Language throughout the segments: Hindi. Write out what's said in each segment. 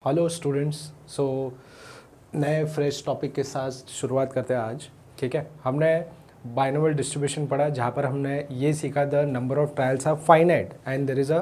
Hello students. सो नए फ्रेश टॉपिक के साथ शुरुआत करते हैं आज। ठीक है, हमने बाइनोमियल डिस्ट्रीब्यूशन पढ़ा जहाँ पर हमने ये सीखा the number of trials are finite and there is a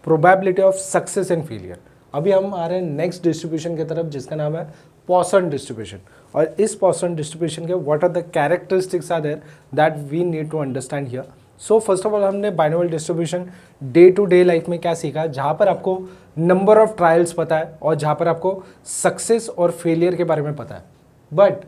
probability of success and failure. अभी हम आ रहे हैं नेक्स्ट डिस्ट्रीब्यूशन की तरफ जिसका नाम है पॉसन डिस्ट्रीब्यूशन। और इस पॉसन डिस्ट्रीब्यूशन के what are the characteristics are there that we need to understand here. So first of all हमने binomial distribution day to day life में क्या सीखा, जहाँ पर आपको नंबर ऑफ ट्रायल्स पता है और जहाँ पर आपको सक्सेस और फेलियर के बारे में पता है। बट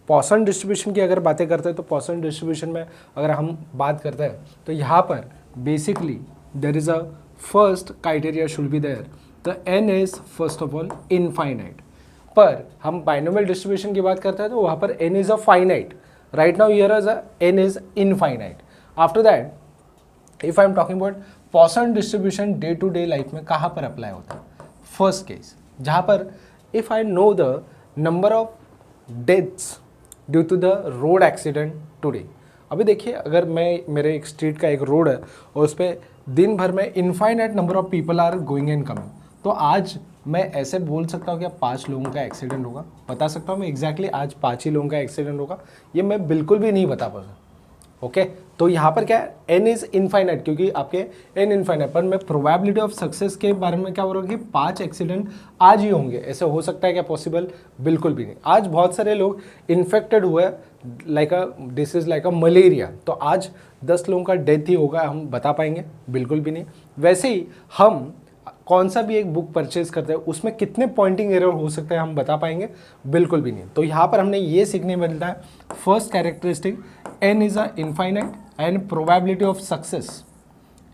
पॉसन डिस्ट्रीब्यूशन की अगर बातें करते हैं तो पॉसन डिस्ट्रीब्यूशन में अगर हम बात करते हैं तो यहाँ पर basically there is a first criteria should be there, the n is first of all infinite. पर हम बाइनोमियल डिस्ट्रीब्यूशन की बात करते हैं तो वहाँ पर n is a finite. Right now here is a n is infinite. After that if I am talking about Poisson distribution day to day life में कहाँ पर अप्लाई होता है, फर्स्ट केस जहाँ पर if I know the number of deaths due to the road accident today. अभी देखिए, अगर मैं मेरे एक स्ट्रीट का एक रोड है और उस पर दिन भर में infinite number of people are going and coming, तो आज मैं ऐसे बोल सकता हूँ कि 5 लोगों का एक्सीडेंट होगा, बता सकता हूँ मैं एग्जैक्टली आज 5 ही लोगों का एक्सीडेंट होगा, ये मैं बिल्कुल भी नहीं बता पाऊँगा। ओके तो यहाँ पर क्या है, एन इज इनफाइनाइट क्योंकि आपके एन इनफाइनाइट, पर मैं प्रोबेबिलिटी ऑफ सक्सेस के बारे में क्या बोल रहा हूँ कि 5 एक्सीडेंट आज ही होंगे, ऐसे हो सकता है क्या पॉसिबल? बिल्कुल भी नहीं। आज बहुत सारे लोग इन्फेक्टेड हुए like a disease like a malaria, तो आज 10 लोगों का डेथ ही होगा, हम बता पाएंगे? बिल्कुल भी नहीं। वैसे ही हम कौन सा भी एक बुक परचेज करते हैं उसमें कितने पॉइंटिंग एरर हो सकते हैं हम बता पाएंगे? बिल्कुल भी नहीं। तो यहाँ पर हमने ये सीखने मिलता है first characteristic, n is a infinite and probability of success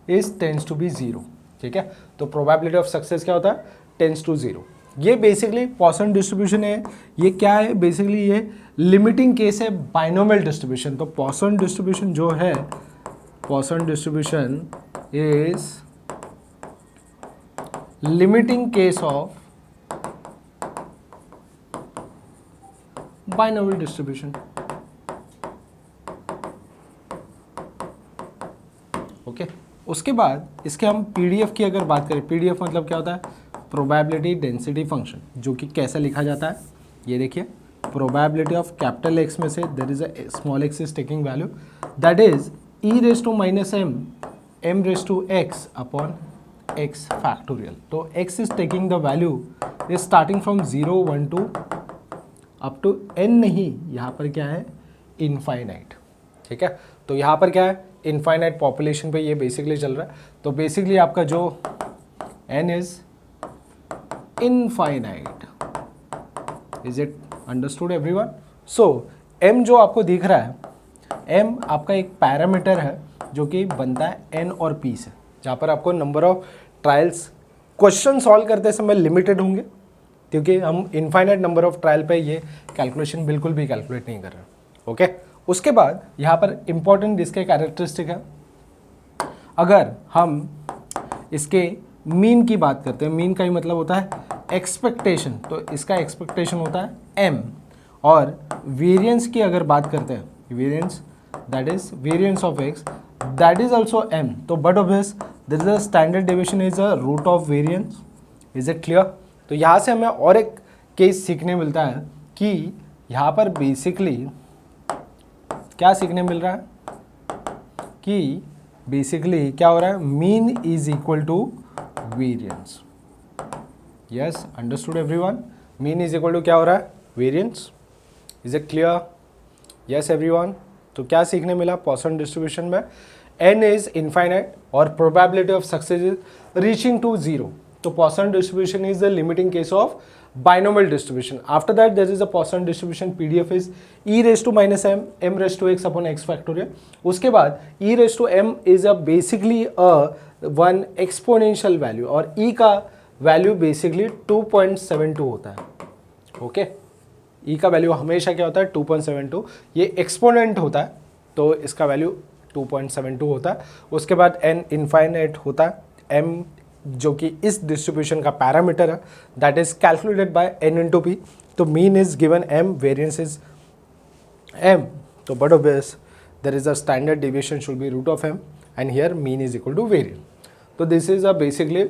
is tends to be zero. ठीक है, तो प्रोबेबिलिटी ऑफ सक्सेस क्या होता है? Tends to zero. ये बेसिकली पॉसन डिस्ट्रीब्यूशन है। ये क्या है? बेसिकली ये लिमिटिंग केस है बाइनोमियल डिस्ट्रीब्यूशन। तो पॉसन डिस्ट्रीब्यूशन जो है, Poisson distribution is limiting case of binomial distribution. Okay उसके बाद इसके हम पीडीएफ की अगर बात करें, पीडीएफ मतलब क्या होता है? प्रोबेबिलिटी डेंसिटी फंक्शन, जो कि कैसे लिखा जाता है ये देखिए, प्रोबेबिलिटी ऑफ कैपिटल एक्स में से there is a small x is taking value that is e raise to minus m m raise to x upon x factorial. तो x is taking the value is starting from 0 1 2 up to n, नहीं यहाँ पर क्या है? इनफाइनाइट। ठीक है, तो यहाँ पर क्या है? इनफाइनाइट पॉपुलेशन पे ये बेसिकली चल रहा है। तो बेसिकली आपका जो n is infinite. Is it understood everyone? So m जो आपको दिख रहा है, m आपका एक पैरामीटर है जो कि बनता है n और p से, जहाँ पर आपको number of trials question solve करते समय लिमिटेड होंगे क्योंकि हम इनफाइनाइट नंबर ऑफ ट्रायल पे ये कैलकुलेशन बिल्कुल भी कैलकुलेट नहीं कर रहे। ओके उसके बाद यहाँ पर इंपॉर्टेंट इसके कैरेक्टरिस्टिक है, अगर हम इसके मीन की बात करते हैं, मीन का ही मतलब होता है एक्सपेक्टेशन, तो इसका एक्सपेक्टेशन होता है m। और वेरिएंस की अगर बात करते हैं, variance that is variance of x that is also m, तो but obvious there is a standard deviation is a root of variance. is it clear? तो यहाँ से हमें और एक केस सीखने मिलता है कि यहाँ पर बेसिकली क्या सीखने मिल रहा है कि बेसिकली क्या हो रहा है? Mean is equal to variance. Yes understood everyone? Mean is equal to क्या हो रहा है? Variance. Is it clear? Yes everyone? तो क्या सीखने मिला पॉसन डिस्ट्रीब्यूशन में? n इज इनफाइनाइट और probability of success is reaching to zero. तो Poisson distribution is the limiting case of binomial distribution. After that there is a Poisson distribution PDF is e raise to minus m m raise to x upon x factorial. उसके बाद e raise to m is a basically one exponential value और ई का वैल्यू बेसिकली 2.72 होता है। ओके ई का वैल्यू हमेशा क्या होता है? 2.72। ये एक्सपोनेंट होता है तो इसका वैल्यू 2.72 होता है। उसके बाद n इनफाइनाइट होता है, m जो कि इस डिस्ट्रीब्यूशन का पैरामीटर है that is calculated by n into p. तो mean is given m, variance is m, तो but obvious there is a standard deviation should be root of m and here mean is equal to variance. तो this is a basically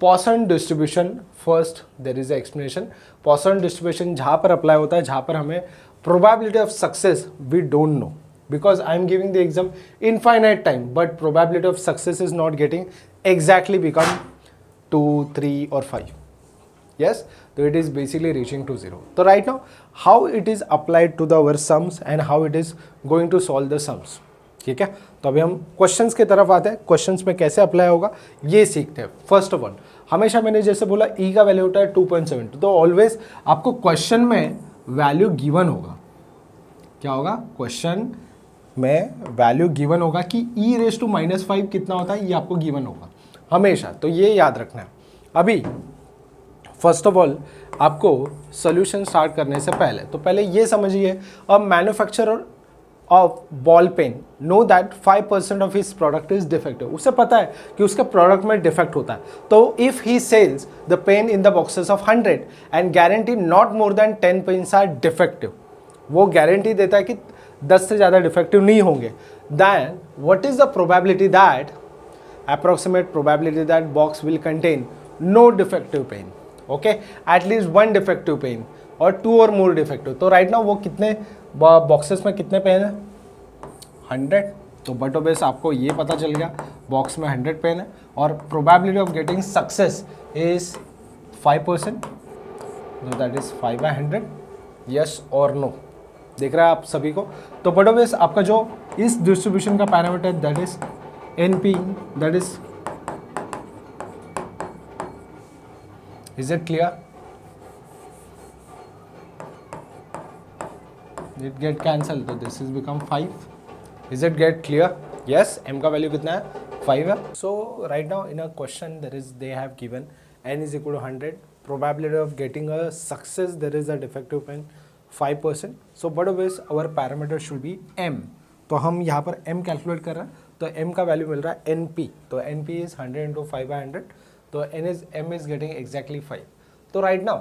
Poisson distribution first there is explanation. Poisson distribution जहाँ पर अप्लाई होता है, जहाँ पर हमें probability of success we don't know, because I am giving the exam infinite time, but probability of success is not getting exactly become 2, 3 or 5. Yes, so it is basically reaching to 0. So right now how it is applied to the our sums and how it is going to solve the sums. ठीक है, तो अभी हम क्वेश्चंस की तरफ आते हैं. क्वेश्चंस में कैसे अप्लाई होगा ये सीखते हैं. फर्स्ट ऑफ ऑल, हमेशा मैंने जैसे बोला ई का वैल्यू होता है 2.7, तो ऑलवेज आपको क्वेश्चन में वैल्यू गिवन होगा. क्या होगा? क्वेश्चन में वैल्यू गिवन होगा कि e⁻⁻5 कितना होता है, ये आपको गिवन होगा हमेशा, तो ये याद रखना है. अभी फर्स्ट ऑफ ऑल आपको सोल्यूशन स्टार्ट करने से पहले तो पहले ये समझिए, a manufacturer of ball pain know that 5% of his product is defective. उसे पता है कि उसके प्रोडक्ट में डिफेक्ट होता है, तो if he sells the pen in the boxes of 100 and guarantee not more than 10 pens are defective, वो गारंटी देता है कि 10 से ज़्यादा डिफेक्टिव नहीं होंगे. Then what is the probability that approximate probability that box will contain no defective pen, okay, at least 1 defective pen और 2 और मोर डिफेक्टिव. तो राइट नाउ वो कितने बॉक्सेस में कितने पेन है? 100. तो बट ऑब्वियस आपको ये पता चल गया बॉक्स में 100 पेन है और probability of getting success is 5%, तो दैट इज 5/100. यस और नो, देख रहा है आप सभी को. तो बट ऑब्वियस आपका जो इस डिस्ट्रीब्यूशन का parameter that is NP, that is it clear? It get cancel, तो this is become 5. Is it get clear? Yes, m का वैल्यू कितना है? 5 है. So right now in a question there is they have given n is equal to 100, probability of getting a success there is a defective pen 5%. So but obvious our parameter should be m. तो हम यहाँ पर m कैलकुलेट कर रहे हैं, तो m का वैल्यू मिल रहा है NP, तो NP इज 100 into 5/100, तो m is getting exactly 5. तो right now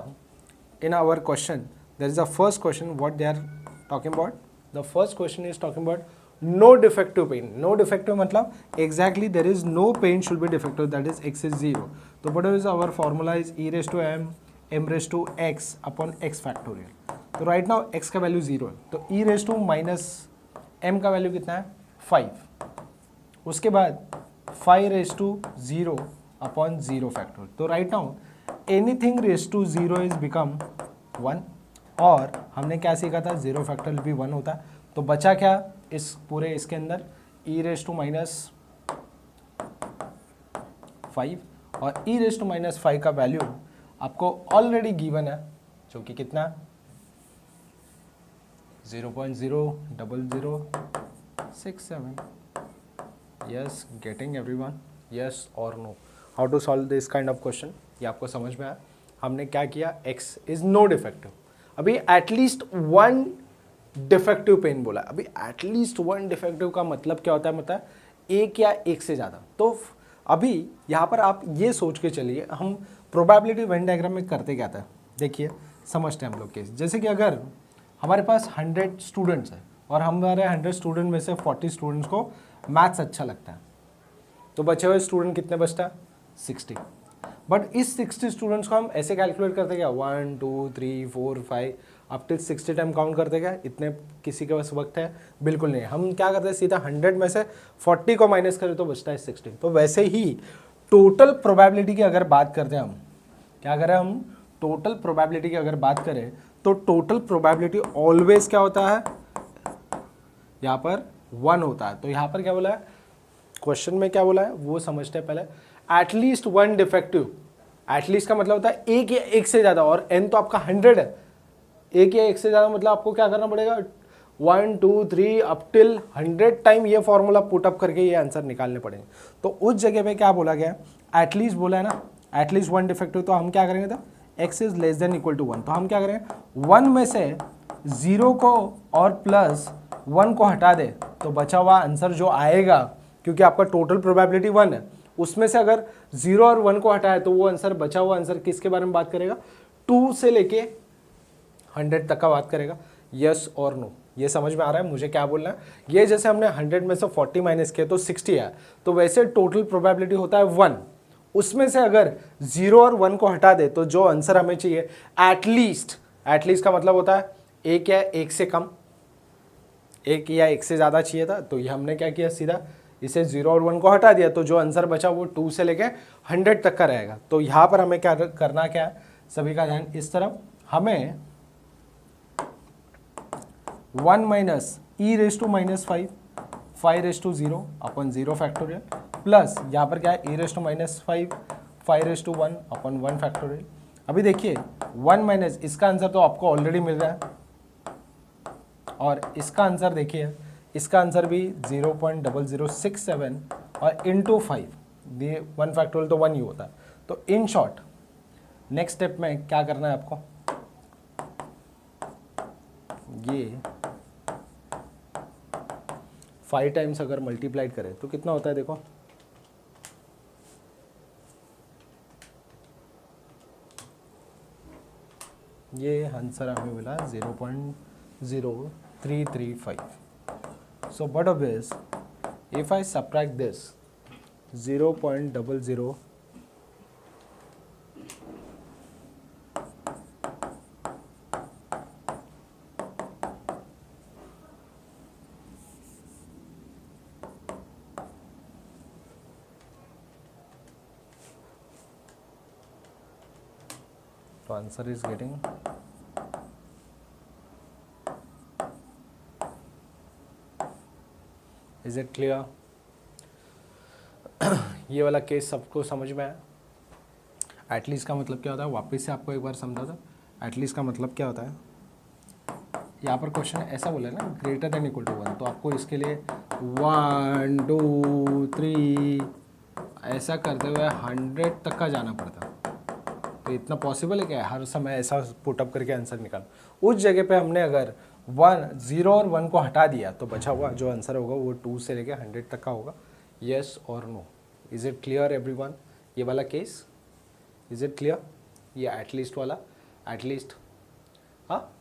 in our question there is a first question what they are talking about. The first question is talking about no defective pain. No defective मतलब exactly there is no pain should be defective, that is x is 0. तो what is our formula is e⁻m raised to x upon x factorial. तो राइट नाउ x का वैल्यू 0 है, तो e⁻m का वैल्यू कितना है? 5. उसके बाद 5⁻0 अपॉन 0 फैक्टोरियल. तो right now anything raise to 0 is become 1, और हमने क्या सीखा था? 0 फैक्टोरियल भी 1 होता है. तो बचा क्या इस पूरे इसके अंदर? e⁻5, और e⁻5 का वैल्यू आपको ऑलरेडी गिवन है, जो कि कितना? 0.00067. Yes, getting everyone? Yes or no? How to solve this kind of question? ये आपको समझ में आया? हमने क्या किया? X is no defective. अभी एटलीस्ट 1 डिफेक्टिव पेन बोला. अभी एटलीस्ट 1 डिफेक्टिव का मतलब क्या होता है? मतलब एक या एक से ज़्यादा. तो अभी यहाँ पर आप ये सोच के चलिए, हम प्रोबेबिलिटी वेन डायग्राम में करते क्या था? देखिए समझते हैं हम लोग केस. जैसे कि अगर हमारे पास 100 स्टूडेंट्स हैं और हमारे 100 स्टूडेंट में से 40 स्टूडेंट्स को मैथ्स अच्छा लगता है, तो बचे हुए स्टूडेंट कितने बचता है? 60. बट इस 60 स्टूडेंट्स को हम ऐसे कैलकुलेट करते क्या? 1 2 3 4 5 अप टिल 60 टाइम काउंट करते क्या? इतने किसी के पास वक्त है? बिल्कुल नहीं. हम क्या करते हैं? सीधा 100 में से 40 को माइनस करें तो बचता है 60. तो वैसे ही टोटल प्रोबेबिलिटी की अगर बात करते हैं, हम क्या करें? हम टोटल प्रोबेबिलिटी की अगर बात करें तो टोटल प्रोबेबिलिटी ऑलवेज क्या होता है? यहाँ पर 1 होता है. तो यहाँ पर क्या बोला है? क्वेश्चन में क्या बोला है वो समझते हैं पहले. At least 1 defective. एटलीस्ट का मतलब होता है एक या एक से ज़्यादा, और n तो आपका 100 है. एक या एक से ज़्यादा मतलब आपको क्या करना पड़ेगा? 1 2 3 अप टिल 100 टाइम ये फॉर्मूला पुट अप करके ये आंसर निकालने पड़ेंगे. तो उस जगह पे क्या बोला गया? एटलीस्ट बोला है ना, एटलीस्ट 1 डिफेक्टिव. तो हम क्या करेंगे? तो x is less than equal to 1. तो हम क्या करेंगे? 1 में से 0 को और प्लस 1 को हटा दे, तो बचा हुआ आंसर जो आएगा, क्योंकि आपका टोटल प्रोबेबिलिटी 1 है, उसमें से अगर 0 और 1 को हटाए तो वो आंसर, बचा हुआ आंसर किसके बारे में बात करेगा? 2 से लेके 100 तक का बात करेगा. यस और नो, ये समझ में आ रहा है मुझे क्या बोलना है? ये जैसे हमने 100 में से 40 माइनस किया तो 60 है, तो वैसे टोटल प्रोबेबिलिटी होता है 1, उसमें से अगर 0 और 1 को हटा दे तो जो आंसर हमें चाहिए एटलीस्ट का मतलब होता है एक या एक से कम, एक या एक से ज़्यादा चाहिए था, तो ये हमने क्या किया, सीधा इसे 0 और 1 को हटा दिया, तो जो आंसर बचा वो 2 से लेके 100 तक का रहेगा। तो यहाँ पर हमें क्या करना, क्या है, सभी का ध्यान इस तरफ, हमें 1 minus e raise to minus 5 raise to 0 upon 0 factorial, plus यहाँ पर क्या है, e raise to minus 5 raise to 1 upon 1 factorial. अभी देखिए 1 माइनस, इसका आंसर तो आपको ऑलरेडी मिल रहा है, और इसका आंसर देखिए, इसका आंसर भी 0.0067 और इंटू 5, ये 1 फैक्टोरियल तो 1 ही होता है। तो इन शॉर्ट नेक्स्ट स्टेप में क्या करना है आपको, ये 5 टाइम्स अगर मल्टीप्लाइड करें तो कितना होता है, देखो ये आंसर हमें मिला 0.0335। So what of this? If I subtract this 0.00, so answer is getting is it clear? ये वाला केस सबको समझ में आया? एटलीस्ट का मतलब क्या होता है, वापस से आपको एक बार समझा था। एटलीस्ट का मतलब क्या होता है, यहाँ पर क्वेश्चन ऐसा बोला है ना, ग्रेटर देन इक्वल टू 1, तो आपको इसके लिए 1 2 3 ऐसा करते हुए 100 तक का जाना पड़ता। तो इतना पॉसिबल है क्या हर समय ऐसा पुटअप करके आंसर निकाल? उस जगह पे हमने अगर 0 और 1 को हटा दिया तो बचा हुआ जो आंसर होगा वो 2 से लेके 100 तक का होगा। येस और no? Is it clear everyone? ये वाला केस इज इट क्लियर? ये एटलीस्ट वाला, एटलीस्ट हाँ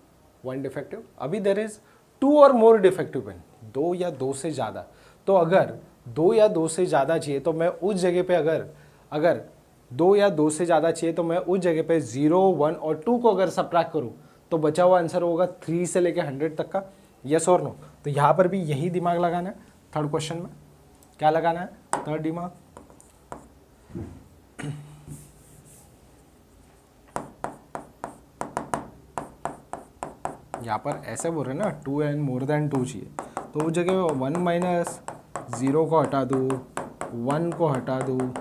1 डिफेक्टिव। अभी देर इज 2 और मोर डिफेक्टिव पेन, 2 या 2 से ज़्यादा। तो अगर 2 या 2 से ज़्यादा चाहिए तो मैं उस जगह पे अगर 2 या 2 से ज़्यादा चाहिए तो मैं उस जगह पे 0 1 और 2 को अगर सब्ट्रैक्ट करूँ तो बचा हुआ आंसर होगा 3 से लेके 100 तक का। यस और नो? तो यहाँ पर भी यही दिमाग लगाना है। थर्ड क्वेश्चन में क्या लगाना है? थर्ड दिमाग। यहाँ पर ऐसे बोल रहे हैं ना 2 एंड मोर देन 2 चाहिए, तो उस जगह 1 माइनस 0 को हटा दूँ, 1 को हटा दूँ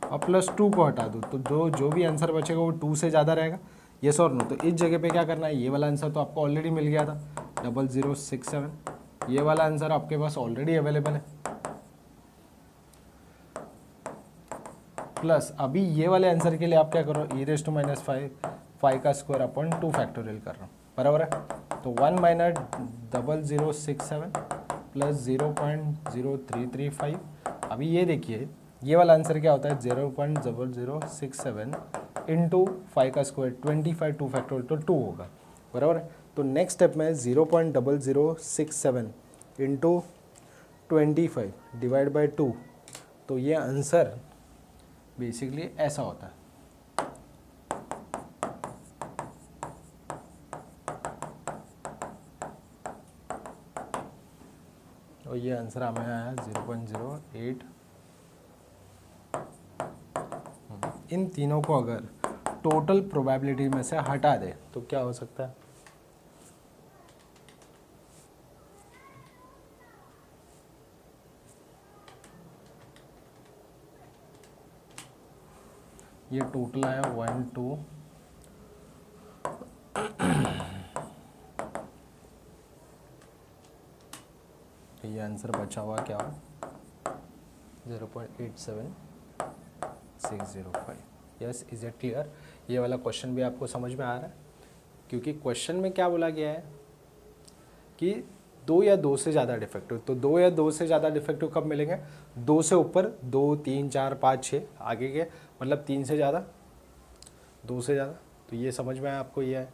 और प्लस 2 को हटा दूँ, तो जो भी आंसर बचेगा वो 2 से ज़्यादा रहेगा। येस और नो? तो इस जगह पे क्या करना है, ये वाला आंसर तो आपको ऑलरेडी मिल गया था 0067, ये वाला आंसर आपके पास ऑलरेडी अवेलेबल है, प्लस अभी ये वाले आंसर के लिए आप क्या करो, ई रेस टू माइनस 5 का स्क्वायर अपन 2 फैक्टोरियल कर रहा हूँ, बराबर है। तो 1 माइनस 0067 प्लस 0.0335। अभी ये देखिए ये वाला आंसर क्या होता है, 0.0067 इंटू 5 का स्क्वायर 25 2 फैक्टोरियल तो 2 होगा, बराबर है। तो नेक्स्ट स्टेप में 0.0067 इंटू 25 डिवाइड बाई 2, तो ये आंसर बेसिकली ऐसा होता है। और ये आंसर हमें आया 0.08। इन तीनों को अगर टोटल प्रोबेबिलिटी में से हटा दे तो क्या हो सकता है, ये टोटल आया 1 2 ये आंसर बचा हुआ क्या हो 0.87605। Yes, is it clear? ये वाला क्वेश्चन भी आपको समझ में आ रहा है? क्योंकि क्वेश्चन में क्या बोला गया है कि 2 या 2 से ज़्यादा डिफेक्टिव, तो 2 या 2 से ज़्यादा डिफेक्टिव कब मिलेंगे, 2 से ऊपर, 2 3 4 5 6 आगे के, मतलब 3 से ज़्यादा, 2 से ज़्यादा। तो ये समझ में आया आपको? ये है,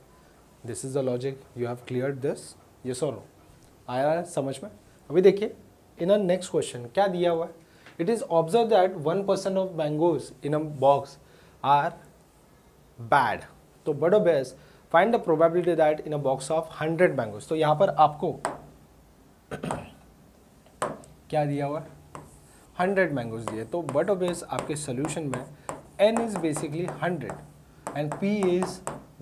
this is the logic, you have cleared this? Yes और नो? आया है समझ में? अभी देखिए इन अ नेक्स्ट क्वेश्चन क्या दिया हुआ है, It is observed that 1% of mangoes in a box are bad. तो बड़ो base find the probability that in a box of 100 mangoes. तो यहाँ पर आपको क्या दिया हुआ, 100 मैंगोज दिए. तो बड़ो बेस आपके सोल्यूशन में n is basically 100 and p is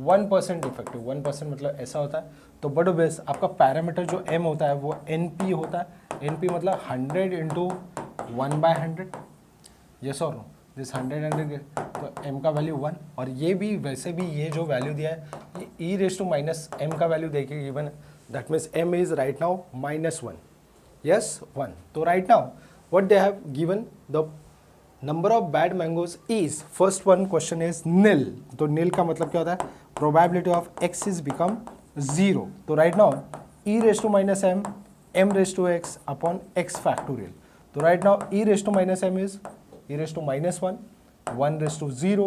1% defective. 1% मतलब ऐसा होता है. तो बड़ो बेस आपका पैरामीटर जो m होता है वो np होता है. np मतलब 100 इंटू 1/100. यस और नो, दिस 100 तो m का वैल्यू 1. और ये भी वैसे भी ये जो वैल्यू दिया है ये e raise to minus m का वैल्यू देखिए गिवन है. That means m is right now -1. Yes 1. तो right now what they have given the number of bad mangoes is, first one question is nil. तो नील का मतलब क्या होता है, probability of x is become 0. तो राइट नाउ e raise to minus m raise to x upon x factorial. तो राइट नाउ e raise to minus m is e raised to -1, 1 raised to 0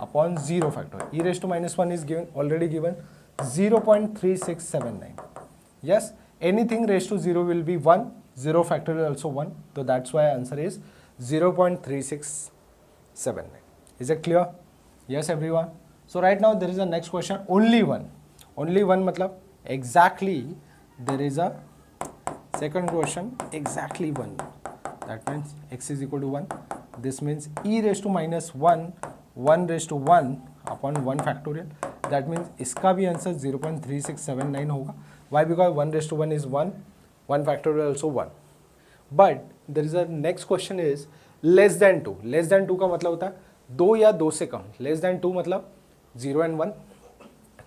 upon 0 factor. E raised to -1 is given, already given 0.3679. Yes, anything raised to 0 will be 1, 0 factorial also 1. So that's why answer is 0.3679. Is it clear? Yes everyone. So right now there is a next question, only one. Only one मतलब exactly there is a second question, exactly 1. That means x is equal to 1. This means e raised to -1, 1 raised to 1 upon 1 factorial. That means इसका भी आंसर 0.3679 होगा. Why? Because 1 raised to 1 is 1, 1 factorial also 1. But there is a next question is less than 2. Less than 2 का मतलब होता है 2 या 2 से कम. Less than 2 मतलब 0 and 1.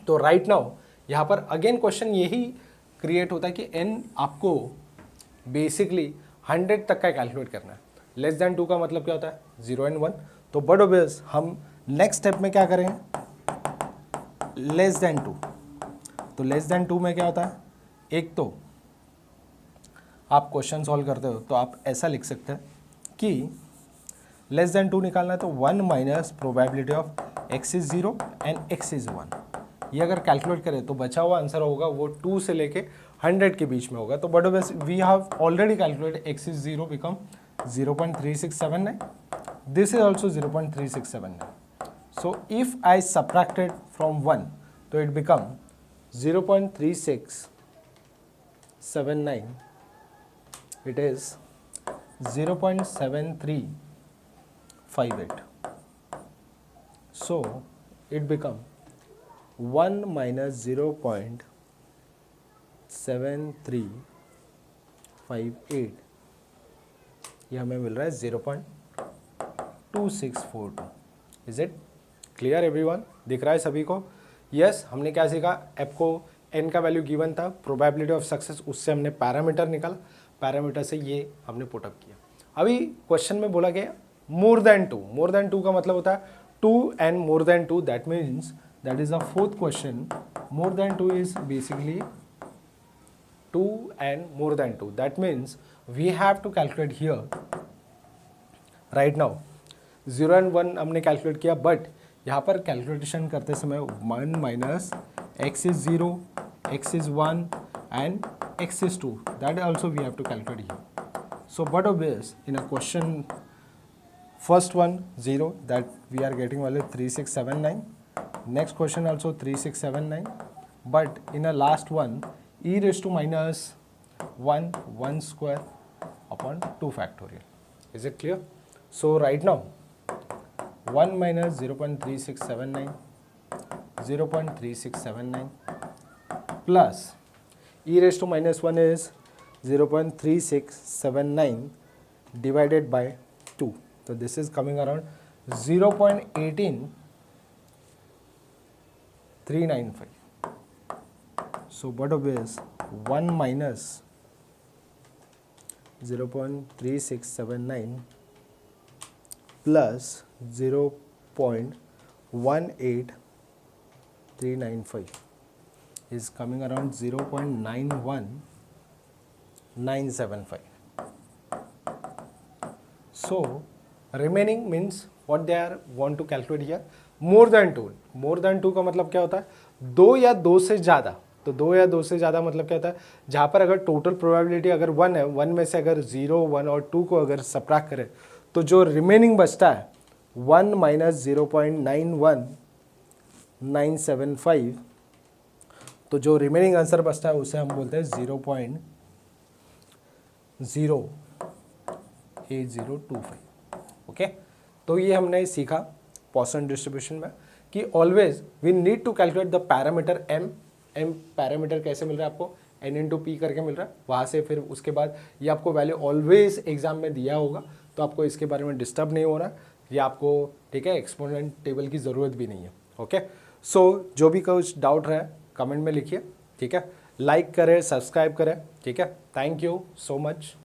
तो right now यहाँ पर अगेन क्वेश्चन यही क्रिएट होता है कि n आपको बेसिकली 100 तक का कैलकुलेट करना है. लेस देन 2 का मतलब क्या होता है 0 and 1. तो बट ऑब्वियस हम नेक्स्ट स्टेप में क्या करेंगे, लेस देन 2. तो लेस देन 2 में क्या होता है, एक तो आप क्वेश्चन सॉल्व करते हो तो आप ऐसा लिख सकते हैं कि लेस देन 2 निकालना है तो 1 minus probability of x is 0 and x is 1. ये अगर कैलकुलेट करें तो बचा हुआ आंसर होगा वो 2 से लेके 100 के बीच में होगा. तो but obvious we have already calculated x is 0 become 0.3679. This is also 0.3679. So if I subtracted from 1, so it become 0.3679. It is 0.7358. So it become 1 minus 0.7358. ये हमें मिल रहा है 0.2642. Is it clear everyone? दिख रहा है सभी को? यस. हमने क्या सीखा, एफ को एन का वैल्यू गिवन था, प्रोबेबिलिटी ऑफ सक्सेस, उससे हमने पैरामीटर निकाला, पैरामीटर से ये हमने पुटअप किया. अभी क्वेश्चन में बोला गया मोर देन 2. मोर देन 2 का मतलब होता है 2 and more than 2. That means that is a fourth question. More than 2 is basically 2 and more than 2. That means we have to calculate here right now 0 and 1 हमने कैलकुलेट किया, बट यहाँ पर कैलकुलेशन करते समय 1 minus x is 0, x is 1 and x is 2. That also we have to calculate here. So but obvious in a question first one 0, that we are getting value 3679. Next question also 3679, but in a last one e raised to minus 1 square upon 2 factorial. Is it clear? So right now 1 minus 0.3679, 0.3679 plus e raised to minus 1 is 0.3679 divided by 2. So this is coming around 0.18395. So but obvious 1 minus 0.3679 plus 0.18395 is coming around 0.91975. So remaining means what they are want to calculate here, more than 2. more than 2 का मतलब क्या होता है 2 या 2 से ज़्यादा. तो 2 या 2 से ज़्यादा मतलब क्या होता है, जहाँ पर अगर टोटल प्रोबेबिलिटी अगर 1 है, 1 में से अगर 0, 1 और 2 को अगर सब्ट्रैक्ट करें तो जो रिमेनिंग बचता है 1 माइनस 0.91975, तो जो रिमेनिंग आंसर बचता है उसे हम बोलते हैं 0.08025। ओके, तो ये हमने सीखा पॉइसन डिस्ट्रीब्यूशन में कि always we need to calculate the parameter m. Parameter कैसे मिल रहा है आपको, n इंटू पी करके मिल रहा है, वहाँ से फिर उसके बाद ये आपको वैल्यू ऑलवेज एग्जाम में दिया होगा, तो आपको इसके बारे में डिस्टर्ब नहीं होना, ये आपको ठीक है एक्सपोनेंट टेबल की ज़रूरत भी नहीं है। ओके, सो जो भी कुछ डाउट रहे कमेंट में लिखिए, ठीक है, लाइक करें, सब्सक्राइब करें, ठीक है, थैंक यू सो मच।